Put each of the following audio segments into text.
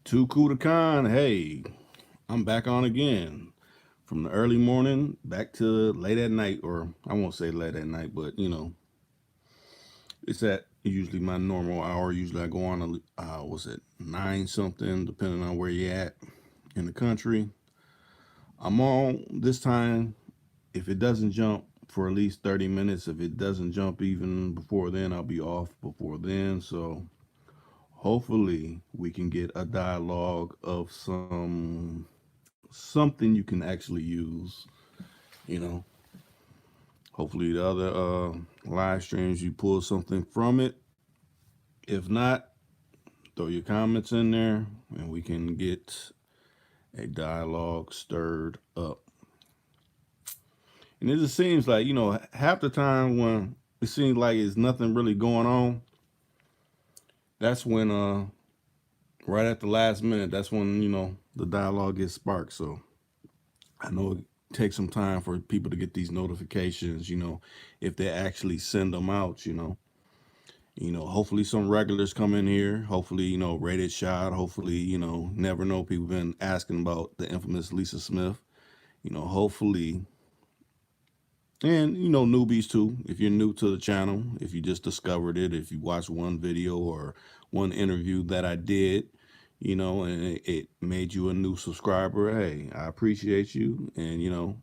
To Kuda Khan, hey, I'm back on again. From the early morning back to late at night, or I won't say late at night, but it's at usually my normal hour. Usually I go on, what's it, 9 something, depending on where you're at in the country. I'm on this time. If it doesn't jump for at least 30 minutes, if it doesn't jump even before then, I'll be off before then. So hopefully we can get a dialogue of something you can actually use. You know, hopefully the other live streams you pull something from it. If not, throw your comments in there and we can get a dialogue stirred up. And it just seems like half the time when it seems like it's nothing really going on, that's when right at the last minute, that's when the dialogue gets sparked. So I know it takes some time for people to get these notifications. If they actually send them out. Hopefully some regulars come in here. Hopefully, Rated Shot. Hopefully, never know. People been asking about the infamous Lisa Smith. Hopefully, and newbies too. If you're new to the channel, if you just discovered it, if you watched one video or one interview that I did, and it made you a new subscriber, hey, I appreciate you. And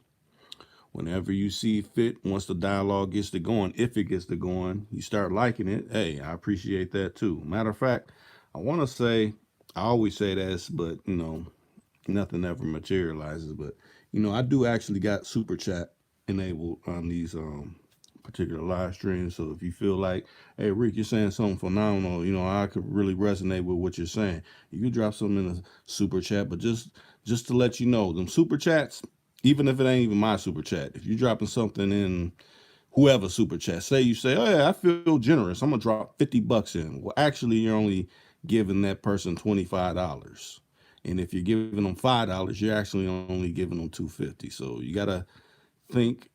whenever you see fit, once the dialogue gets to going, if it gets to going, you start liking it. Hey, I appreciate that too. Matter of fact, I want to say, I always say this, but nothing ever materializes. But I do actually got super chat enabled on these particular live streams. So if you feel like, hey Rick, you're saying something phenomenal, I could really resonate with what you're saying. You can drop something in the super chat, but just to let you know, them super chats, even if it ain't even my super chat, if you're dropping something in whoever super chat, say you say, oh yeah, I feel generous, I'm gonna drop $50 in. Well, actually, you're only giving that person $25. And if you're giving them $5, you're actually only giving them $2.50. So you gotta think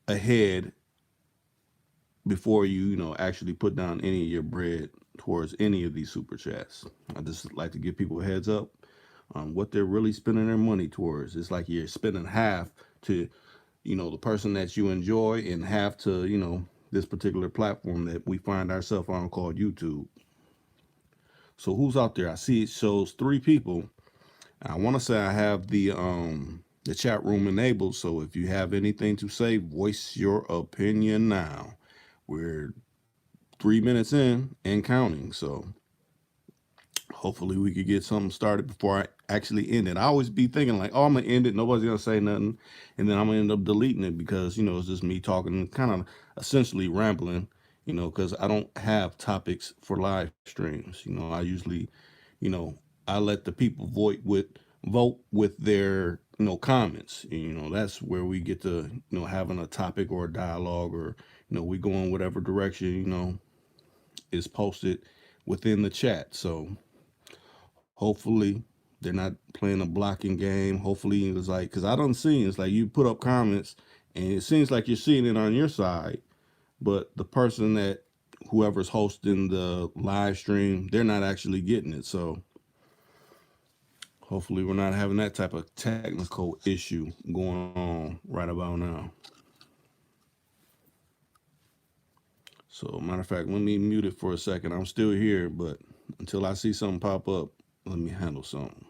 ahead before you actually put down any of your bread towards any of these super chats. I just like to give people a heads up on what they're really spending their money towards. It's like you're spending half to the person that you enjoy and half to this particular platform that we find ourselves on called YouTube. So who's out there? I see it shows 3 people. I want to say I have the chat room enabled. So if you have anything to say, voice your opinion now. We're 3 minutes in and counting. So hopefully we could get something started before I actually end it. I always be thinking like, oh, I'm gonna end it. Nobody's gonna say nothing, and then I'm gonna end up deleting it because it's just me talking, kind of essentially rambling. Because I don't have topics for live streams. I usually, you know, I let the people vote with their comments. That's where we get to having a topic or a dialogue, or we go in whatever direction is posted within the chat. So hopefully they're not playing a blocking game. Hopefully it's like, because I don't see it's like you put up comments and it seems like you're seeing it on your side, but the person that whoever's hosting the live stream, they're not actually getting it. So hopefully we're not having that type of technical issue going on right about now. So matter of fact, let me mute it for a second. I'm still here, but until I see something pop up, let me handle something.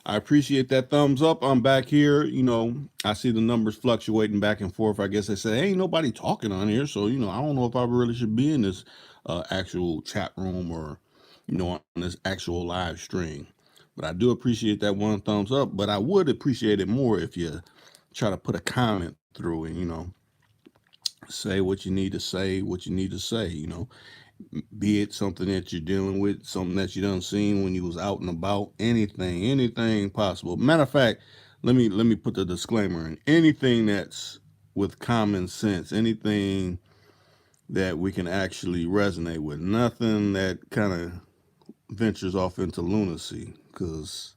I appreciate that thumbs up. I'm back here. I see the numbers fluctuating back and forth. I guess they say ain't nobody talking on here, so I don't know if I really should be in this actual chat room or on this actual live stream. But I do appreciate that one thumbs up. But I would appreciate it more if you try to put a comment through and say what you need to say, what you need to say. Be it something that you're dealing with, something that you done seen when you was out and about, anything possible. Matter of fact, let me put the disclaimer in. Anything that's with common sense, anything that we can actually resonate with, nothing that kind of ventures off into lunacy, because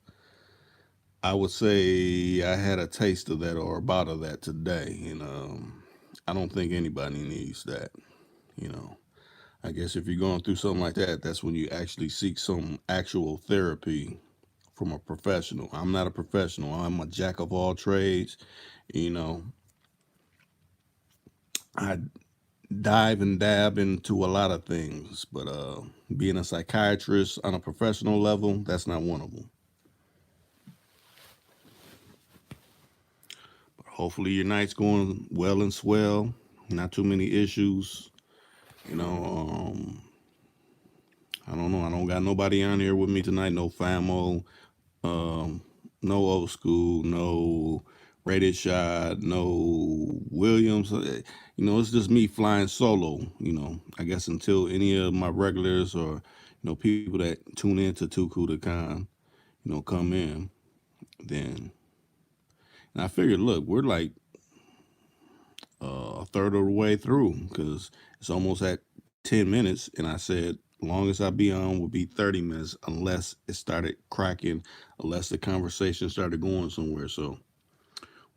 I would say I had a taste of that or a bottle of that today, and I don't think anybody needs that, you know. I guess if you're going through something like that, that's when you actually seek some actual therapy from a professional. I'm not a professional. I'm a jack of all trades. You know, I dive and dab into a lot of things, but being a psychiatrist on a professional level, that's not one of them. But hopefully your night's going well and swell. Not too many issues. You know, I don't know. I don't got nobody on here with me tonight. No famo. Um, no old school, no rated shot, no Williams. It's just me flying solo. I guess until any of my regulars or people that tune in to Tuku to Khan, come in, then. And I figured, look, we're like a third of the way through because it's almost at 10 minutes, and I said longest I be on would be 30 minutes unless it started cracking, unless the conversation started going somewhere. So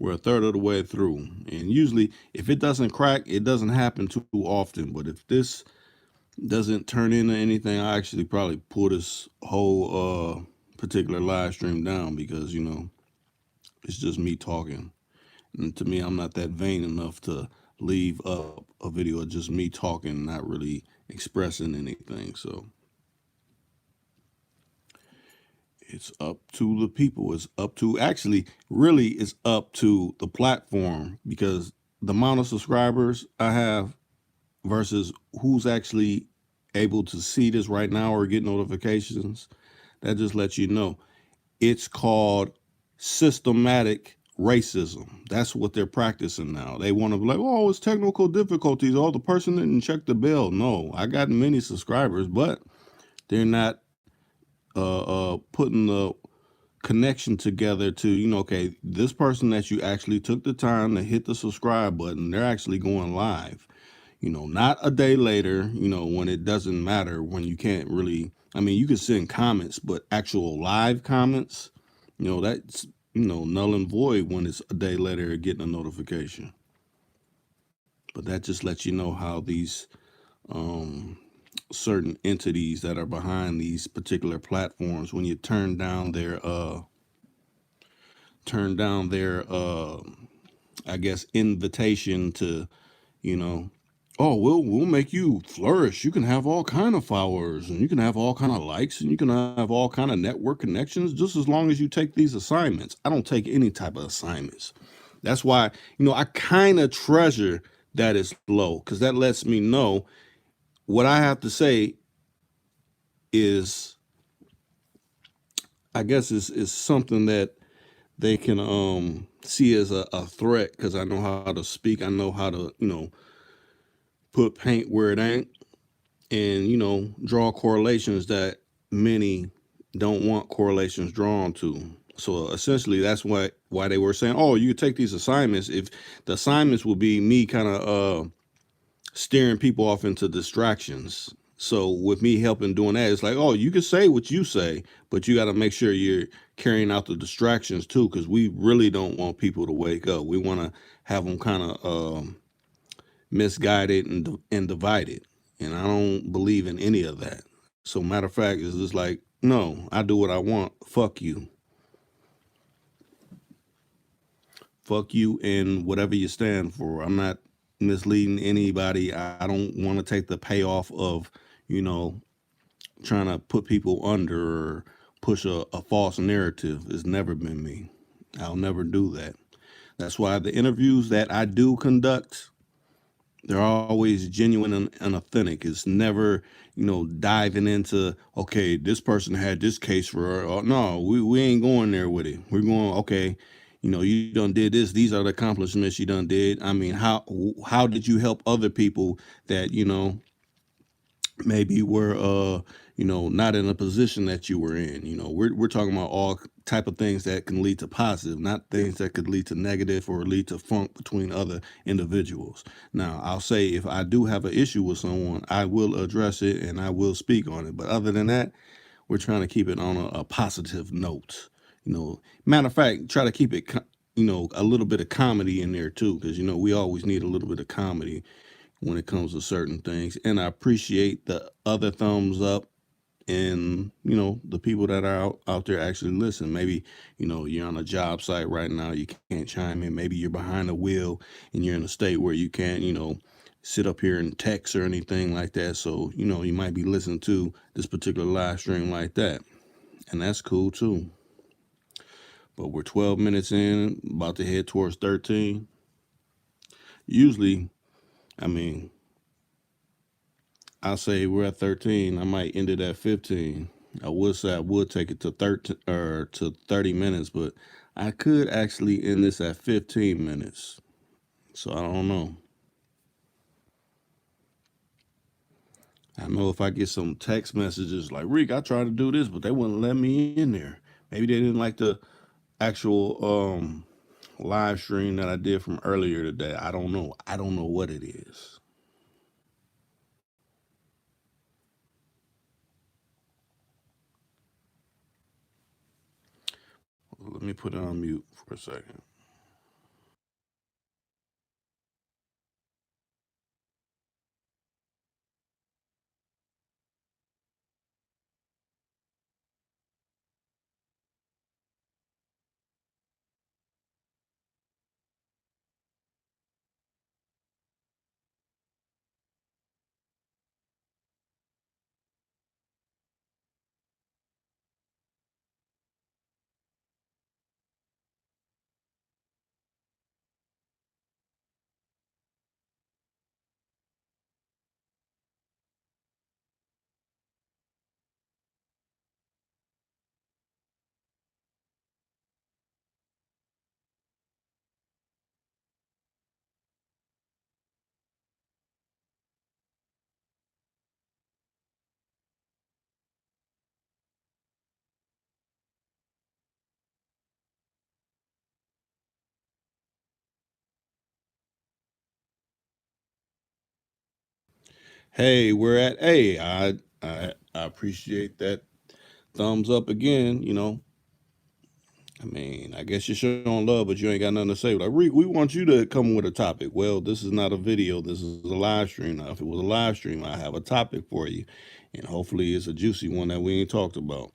we're a third of the way through. And usually if it doesn't crack, it doesn't happen too often. But if this doesn't turn into anything, I actually probably pull this whole particular live stream down because, it's just me talking. And to me, I'm not that vain enough to leave up a video of just me talking, not really expressing anything. So it's up to the people. It's up to, actually, really, it's up to the platform because the amount of subscribers I have versus who's actually able to see this right now or get notifications, that just lets you know. It's called systematic racism. That's what they're practicing now. They want to be like, oh, it's technical difficulties. Oh, the person didn't check the bell. No, I got many subscribers, but they're not putting the connection together to, okay, this person that you actually took the time to hit the subscribe button, they're actually going live. Not a day later, when it doesn't matter, when you can't really, you can send comments, but actual live comments, that's, null and void when it's a day later getting a notification. But that just lets you know how these certain entities that are behind these particular platforms, when you turn down their I guess invitation to, oh, we'll make you flourish. You can have all kind of followers and you can have all kind of likes and you can have all kind of network connections just as long as you take these assignments. I don't take any type of assignments. That's why, I kind of treasure that it's low because that lets me know what I have to say is, I guess, is something that they can see as a threat because I know how to speak. I know how to, put paint where it ain't and, draw correlations that many don't want correlations drawn to. So essentially that's why they were saying, oh, you take these assignments. If the assignments will be me kind of steering people off into distractions. So with me helping doing that, it's like, oh, you can say what you say, but you got to make sure you're carrying out the distractions too, because we really don't want people to wake up. We want to have them kind of misguided and divided. And I don't believe in any of that. So matter of fact, it's just like, no, I do what I want. Fuck you. Fuck you and whatever you stand for. I'm not misleading anybody. I don't want to take the payoff of, trying to put people under or push a false narrative. It's never been me. I'll never do that. That's why the interviews that I do conduct, they're always genuine and authentic. It's never, diving into, okay, this person had this case for, or no, we ain't going there with it. We're going, okay, you done did this. These are the accomplishments you done did. I mean, how did you help other people that, maybe were not in a position that you were in. We're talking about all type of things that can lead to positive, not things that could lead to negative or lead to funk between other individuals. Now, I'll say if I do have an issue with someone, I will address it and I will speak on it. But other than that, we're trying to keep it on a positive note. Matter of fact, try to keep it a little bit of comedy in there too, because we always need a little bit of comedy when it comes to certain things. And I appreciate the other thumbs up and the people that are out there actually listen. Maybe you're on a job site right now, you can't chime in. Maybe you're behind the wheel and you're in a state where you can't sit up here and text or anything like that. So you might be listening to this particular live stream like that, and that's cool too. But we're 12 minutes in, about to head towards 13. Usually, I mean, I'll say we're at 13. I might end it at 15. I would say I would take it to 13 or to 30 minutes, but I could actually end this at 15 minutes. So I don't know. I know if I get some text messages like, Rick, I tried to do this, but they wouldn't let me in there. Maybe they didn't like the actual live stream that I did from earlier today. I don't know. I don't know what it is. Let me put it on mute for a second. Hey, we're at A. I appreciate that thumbs up again. I mean, I guess you're showing love, but you ain't got nothing to say. Like, Reek, we want you to come with a topic. Well, this is not a video. This is a live stream. Now, if it was a live stream, I have a topic for you, and hopefully, it's a juicy one that we ain't talked about.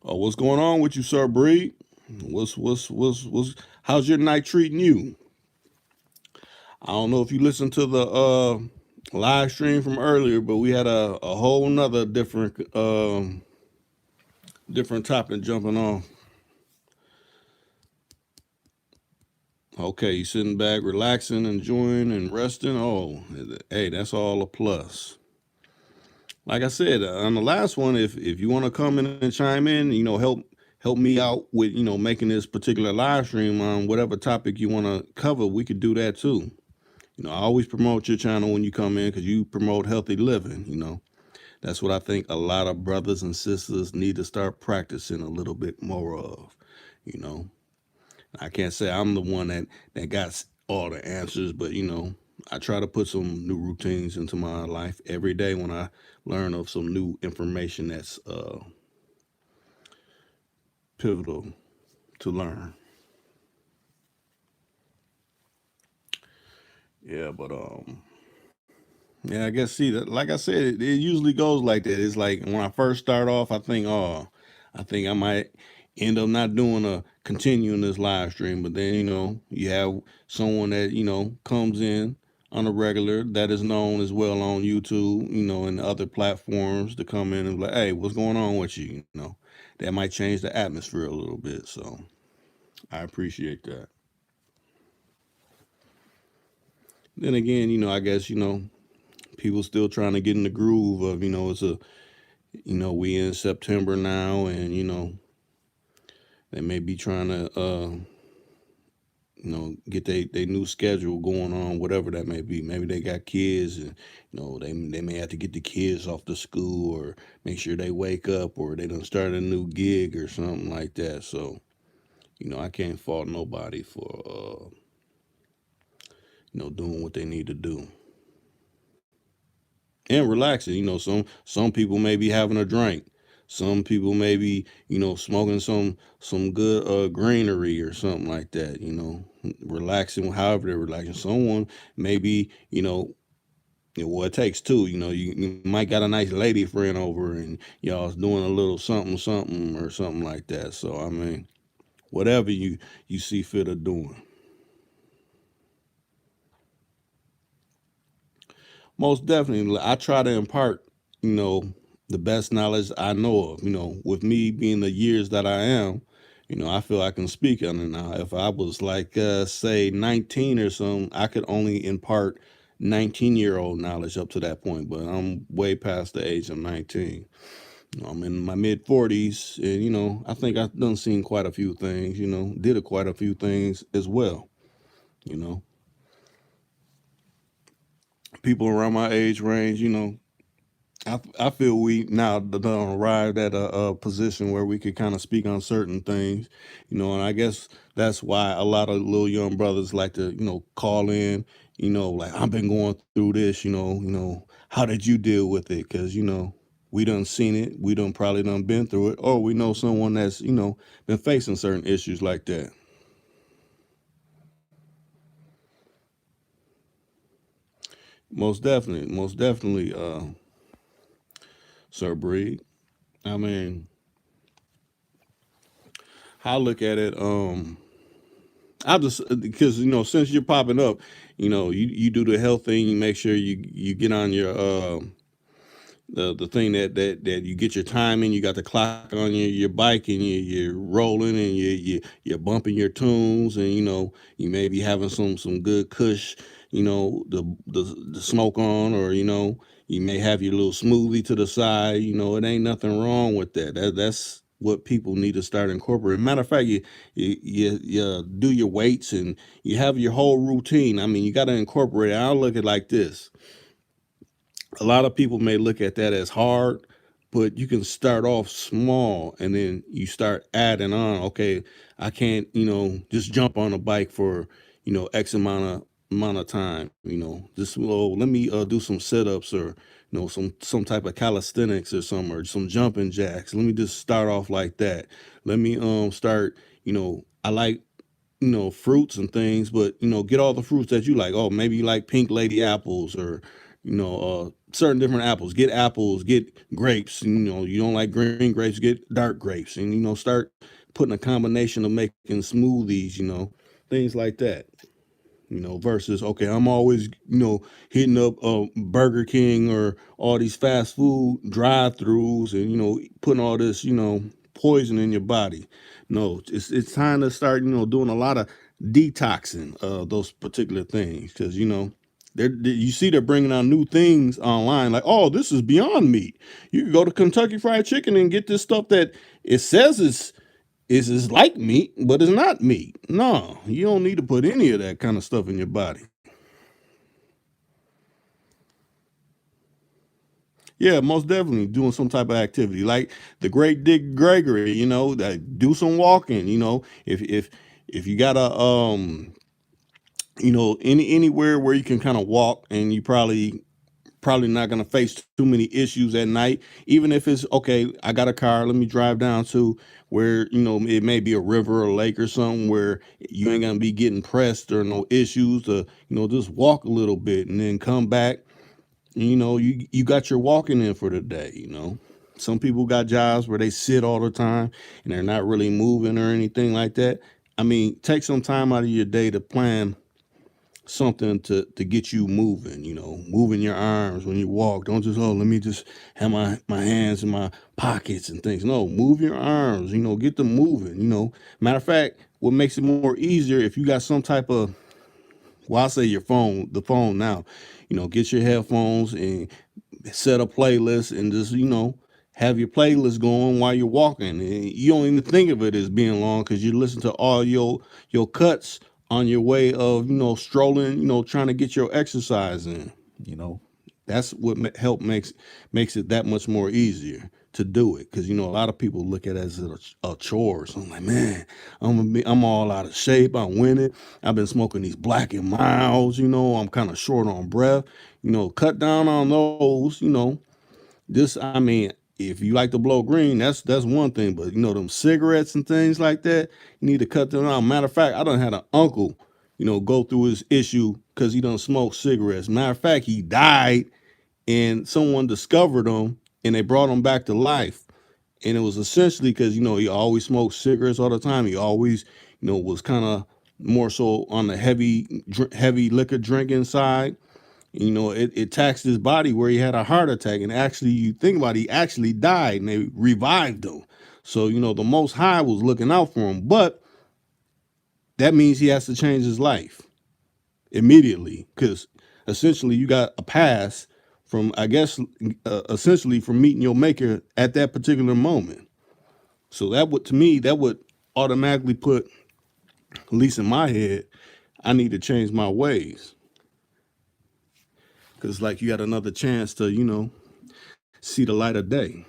Oh, what's going on with you, Sir Breed? What's? How's your night treating you? I don't know if you listened to the live stream from earlier, but we had a whole nother different topic jumping on. Okay, you sitting back, relaxing, enjoying, and resting. Oh, hey, that's all a plus. Like I said on the last one, if you want to come in and chime in, help me out with making this particular live stream on whatever topic you want to cover, we could do that too. I always promote your channel when you come in because you promote healthy living. That's what I think a lot of brothers and sisters need to start practicing a little bit more of. You know, I can't say I'm the one that got all the answers, but I try to put some new routines into my life every day when I learn of some new information that's pivotal to learn. Yeah, but yeah, I guess see that like I said, it usually goes like that. It's like when I first start off, I think I might end up not doing a continuing this live stream, but then you have someone that comes in on a regular that is known as well on YouTube, and other platforms to come in and be like, hey, what's going on with you? That might change the atmosphere a little bit. So I appreciate that. Then again, I guess, people still trying to get in the groove of, we in September now, and, they may be trying to, get they new schedule going on, whatever that may be. Maybe they got kids, and they may have to get the kids off to school, or make sure they wake up, or they done start a new gig or something like that. So I can't fault nobody for doing what they need to do and relaxing. Some people may be having a drink. Some people may be, smoking some good greenery or something like that. Relaxing, however they're relaxing. Someone maybe, well, it takes two. You might got a nice lady friend over, and y'all's doing a little something, something, or something like that. So I mean, whatever you see fit of doing. Most definitely, I try to impart, you know, the best knowledge I know of. With me being the years that I am, I feel I can speak on it now. If I was like, say, 19 or something, I could only impart 19-year-old knowledge up to that point. But I'm way past the age of 19. I'm in my mid 40s, and I think I've done seen quite a few things. Did quite a few things as well. You know, People around my age range, I feel we now done arrived at a position where we could kind of speak on certain things, and I guess that's why a lot of little young brothers like to, call in, like I've been going through this, how did you deal with it? Because we done seen it, we done probably done been through it, or we know someone that's been facing certain issues like that. Most definitely, Sir Breed. I mean, I look at it. I just because since you're popping up, you do the health thing. You make sure you get on your the thing that you get your time in. You got the clock on your bike, and you're rolling, and you're bumping your tunes, and you may be having some good kush, the smoke on, or you may have your little smoothie to the side. It ain't nothing wrong with that. That's what people need to start incorporating. Matter of fact, you do your weights, and you have your whole routine. I mean, you got to incorporate it. I'll look at it like this: a lot of people may look at that as hard, but you can start off small, and then you start adding on. Okay, I can't, just jump on a bike for, X amount of time. Just let me do some sit-ups, or some type of calisthenics or something, or some jumping jacks. Let me just start off like that. Let me start. I like fruits and things, but get all the fruits that you like. Oh, maybe you like pink lady apples, or certain different apples. Get apples, get grapes. You don't like green grapes, get dark grapes, and start putting a combination of making smoothies. Things like that. Versus, okay, I'm always, hitting up Burger King or all these fast food drive-throughs, and putting all this, poison in your body. No, it's time to start, doing a lot of detoxing those particular things, because you see they're bringing out new things online, like, oh, this is beyond meat. You can go to Kentucky Fried Chicken and get this stuff that it says is like meat, but it's not meat. No, you don't need to put any of that kind of stuff in your body. Yeah, most definitely doing some type of activity, like the great Dick Gregory. That do some walking. If you got a anywhere where you can kind of walk, and you probably not going to face too many issues at night. Even if it's okay, I got a car, let me drive down to where it may be a river or a lake or something, where you ain't going to be getting pressed or no issues, to just walk a little bit, and then come back. You got your walking in for the day. Some people got jobs where they sit all the time, and they're not really moving or anything like that. I mean, take some time out of your day to plan something to get you moving, moving your arms when you walk. Don't just, oh, let me just have my hands in my pockets and things. No, move your arms, get them moving. Matter of fact, what makes it more easier if you got some type of, well, I'll say the phone now, get your headphones and set a playlist and just, have your playlist going while you're walking. And you don't even think of it as being long because you listen to all your cuts on your way of, strolling, trying to get your exercise in. You know, that's what help makes it that much more easier to do it, because a lot of people look at it as a chore. So I'm like, man, I'm all out of shape. I'm winning. I've been smoking these Black and Milds. I'm kind of short on breath. Cut down on those. This, I mean, if you like to blow green, that's one thing. But them cigarettes and things like that, you need to cut them out. Matter of fact, I done had an uncle, go through his issue because he done smoked cigarettes. Matter of fact, he died and someone discovered him and they brought him back to life. And it was essentially because, he always smoked cigarettes all the time. He always, was kind of more so on the heavy liquor drinking side. It taxed his body where he had a heart attack. And actually, you think about it, he actually died and they revived him. So, the Most High was looking out for him. But that means he has to change his life immediately, because essentially you got a pass from, I guess, essentially from meeting your maker at that particular moment. So to me, that would automatically put, at least in my head, I need to change my ways. Because, like, you got another chance to, see the light of day.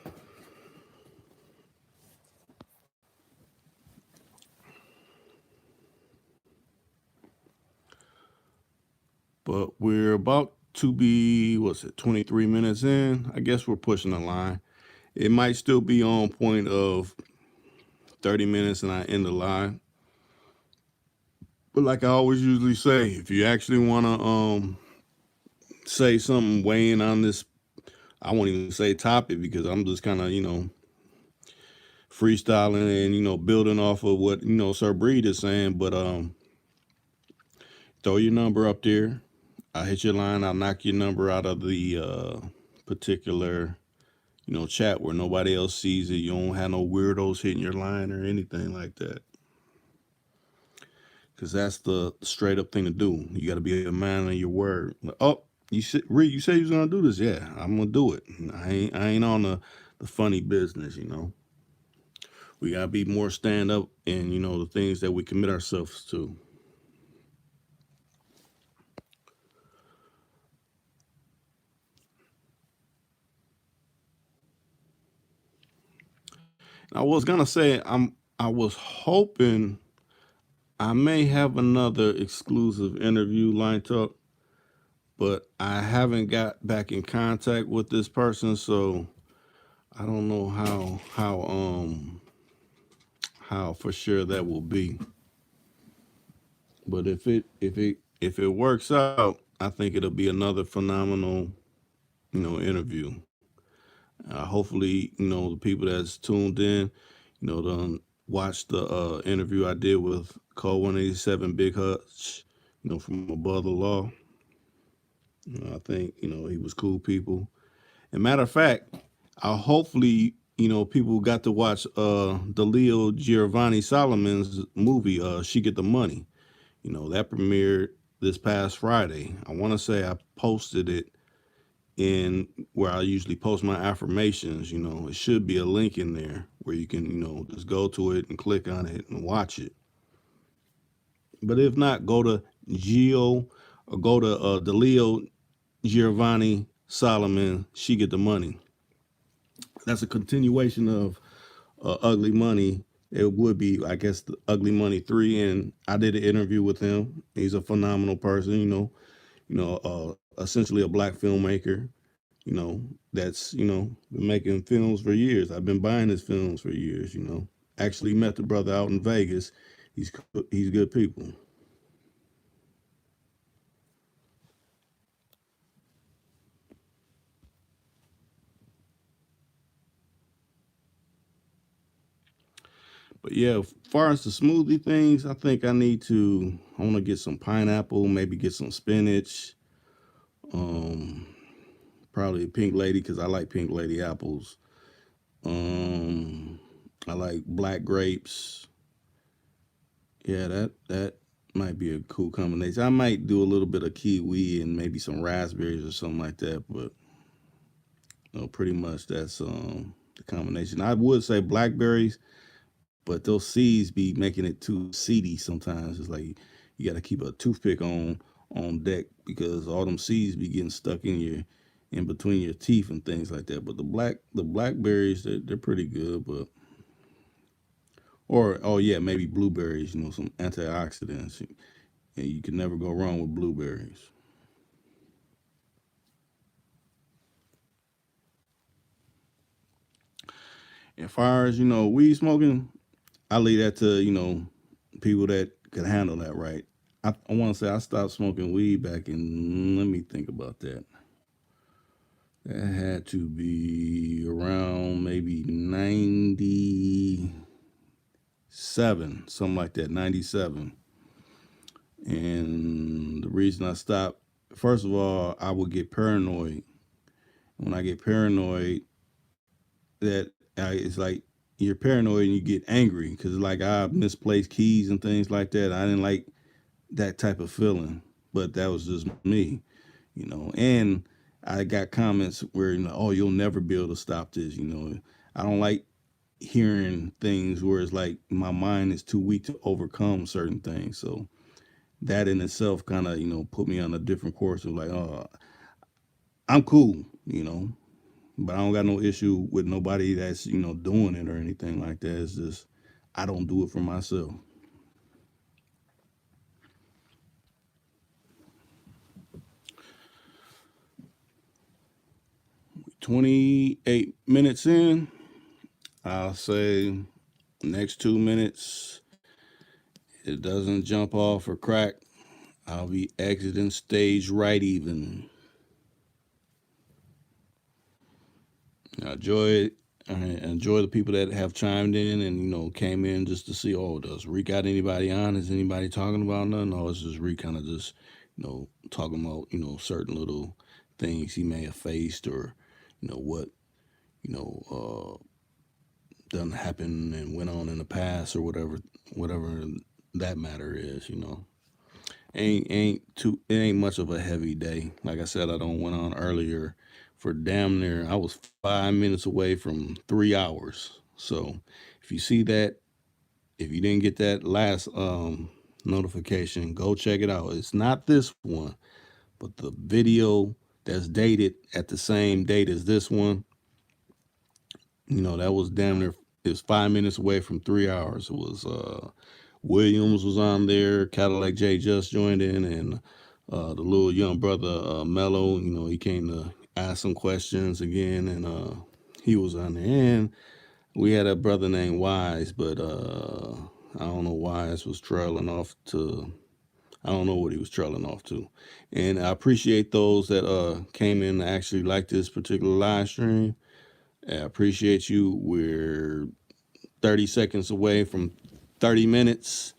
But we're about to be, 23 minutes in? I guess we're pushing the line. It might still be on point of 30 minutes and I end the line. But like I always usually say, if you actually want to say something weighing on this, I won't even say topic, because I'm just kind of, freestyling and, building off of what, Sir Breed is saying. But throw your number up there. I'll hit your line. I'll knock your number out of the particular, chat where nobody else sees it. You don't have no weirdos hitting your line or anything like that. Because that's the straight up thing to do. You got to be a man of your word. Oh, you said, Reed, you said you was gonna do this. Yeah, I'm gonna do it. I ain't on the funny business. We gotta be more stand up in, the things that we commit ourselves to. I was gonna say I was hoping I may have another exclusive interview lined up, but I haven't got back in contact with this person, so I don't know how for sure that will be. But if it works out, I think it'll be another phenomenal, interview. Hopefully, the people that's tuned in, done watch the interview I did with Code 187 Big Hutch, from Above the Law. I think, he was cool people. And matter of fact, I hopefully, people got to watch the Leo Giovanni Solomon's movie, She Get the Money. That premiered this past Friday. I want to say I posted it in where I usually post my affirmations. It should be a link in there where you can, just go to it and click on it and watch it. But if not, go to Geo or go to the Leo Giovanni Solomon, She Get the Money. That's a continuation of Ugly Money. It would be, I guess, the Ugly Money 3. And I did an interview with him. He's a phenomenal person, essentially a black filmmaker, that's, been making films for years. I've been buying his films for years. Actually met the brother out in Vegas. He's good people. But yeah, as far as the smoothie things, I think I want to get some pineapple, maybe get some spinach, um, probably pink lady because I like pink lady apples. Um, I like black grapes. Yeah, that might be a cool combination. I might do a little bit of kiwi and maybe some raspberries or something like that, but pretty much that's the combination. I would say blackberries, but those seeds be making it too seedy sometimes. It's like you got to keep a toothpick on deck because all them seeds be getting stuck in between your teeth and things like that. But the blackberries they're pretty good, but or oh yeah, maybe blueberries, some antioxidants. And you can never go wrong with blueberries. As far as, weed smoking, I leave that to, people that could handle that right. I want to say I stopped smoking weed back in, let me think about that. That had to be around maybe 97, something like that, 97. And the reason I stopped, first of all, I would get paranoid. When I get paranoid, it's like you're paranoid and you get angry because like I misplaced keys and things like that. I didn't like that type of feeling, but that was just me. And I got comments where oh, you'll never be able to stop this. I don't like hearing things where it's like my mind is too weak to overcome certain things. So that in itself kind of put me on a different course of like, oh, I'm cool. But I don't got no issue with nobody that's doing it or anything like that. It's just I don't do it for myself. 28 minutes in, I'll say next 2 minutes it doesn't jump off or crack. I'll be exiting stage right even. I enjoy the people that have chimed in and came in just to see. Oh, does Reek got anybody on? Is anybody talking about nothing? No, it's just Reek kind of just talking about certain little things he may have faced or what you know done happen and went on in the past or whatever that matter is. It ain't much of a heavy day. Like I said, I don't went on earlier for damn near I was 5 minutes away from 3 hours. So if you see that, if you didn't get that last notification, go check it out. It's not this one, but the video that's dated at the same date as this one, that was damn near it's 5 minutes away from 3 hours. It was Williams was on there, Cadillac J just joined in, and the little young brother Mello. He came to ask some questions again, and he was on there. And we had a brother named Wise, but I don't know. Wise was trailing off to. I don't know what he was trailing off to. And I appreciate those that came in to actually like this particular live stream. I appreciate you. We're 30 seconds away from 30 minutes.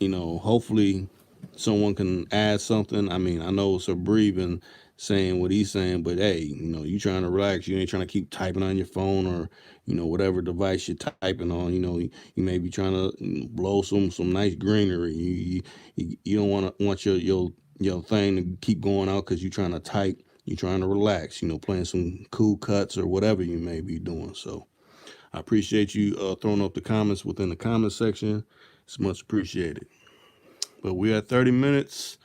Hopefully someone can add something. I mean, I know it's a breathing saying what he's saying, but hey, you trying to relax. You ain't trying to keep typing on your phone or, whatever device you're typing on. You may be trying to blow some nice greenery. You don't want your thing to keep going out because you're trying to type. You're trying to relax. Playing some cool cuts or whatever you may be doing. So I appreciate you throwing up the comments within the comment section. It's much appreciated. But we're at 30 minutes,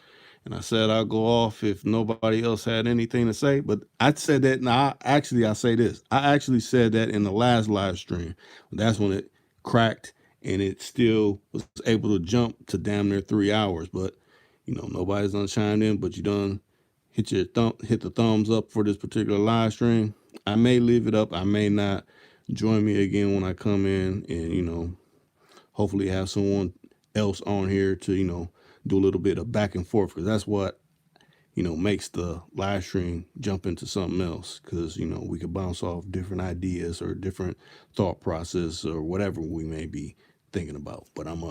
and I said I'll go off if nobody else had anything to say. But I said that, now I say this. I actually said that in the last live stream. That's when it cracked, and it still was able to jump to damn near 3 hours. But, nobody's done chimed in, but you done hit the thumbs up for this particular live stream. I may leave it up. I may not. Join me again when I come in and, hopefully have someone else on here to, do a little bit of back and forth because that's what makes the live stream jump into something else, because we could bounce off different ideas or different thought process or whatever we may be thinking about. But I'm